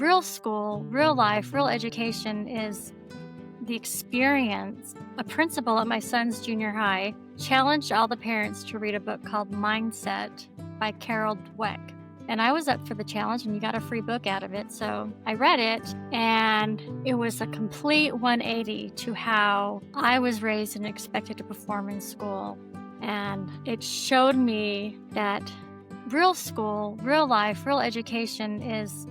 Real school, real life, real education is the experience. A principal at my son's junior high challenged all the parents to read a book called Mindset by Carol Dweck. And I was up for the challenge, and you got a free book out of it. So I read it, and it was a complete 180 to how I was raised and expected to perform in school. And it showed me that real school, real life, real education is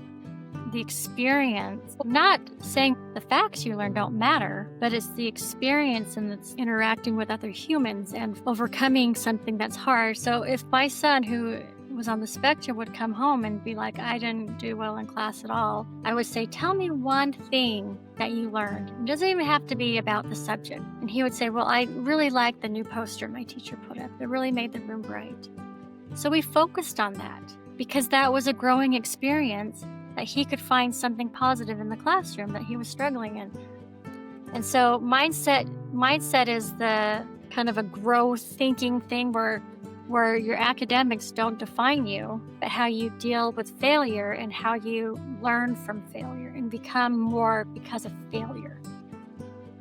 the experience. Not saying the facts you learn don't matter, but it's the experience, and it's interacting with other humans and overcoming something that's hard. So if my son, who was on the spectrum, would come home and be like, I didn't do well in class at all, I would say, tell me one thing that you learned. It doesn't even have to be about the subject. And he would say, well, I really liked the new poster my teacher put up. It really made the room bright. So we focused on that because that was a growing experience, that he could find something positive in the classroom that he was struggling in. And so mindset is the kind of a growth thinking thing where your academics don't define you, but how you deal with failure and how you learn from failure and become more because of failure,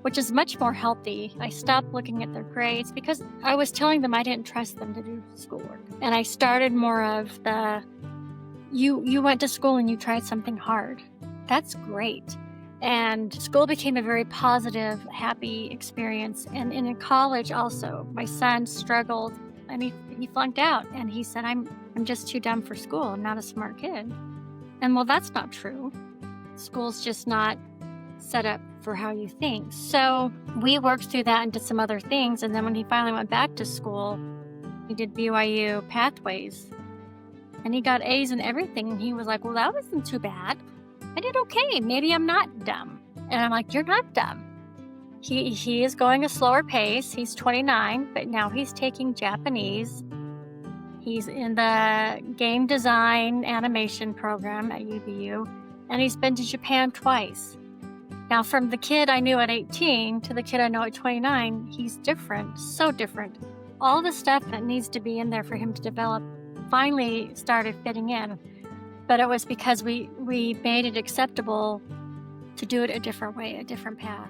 which is much more healthy. I stopped looking at their grades because I was telling them I didn't trust them to do schoolwork. And I started more of the, you went to school and you tried something hard. That's great. And school became a very positive, happy experience. And in college also, my son struggled and he flunked out. And he said, I'm just too dumb for school. I'm not a smart kid. And well, that's not true. School's just not set up for how you think. So we worked through that and did some other things. And then when he finally went back to school, he did BYU Pathways. And he got A's in everything. And he was like, well, that wasn't too bad. I did okay. Maybe I'm not dumb. And I'm like, you're not dumb. He is going a slower pace. He's 29, but now he's taking Japanese. He's in the game design animation program at UVU. And he's been to Japan twice. Now, from the kid I knew at 18 to the kid I know at 29, he's different, so different. All the stuff that needs to be in there for him to develop finally started fitting in. But it was because we made it acceptable to do it a different way, a different path.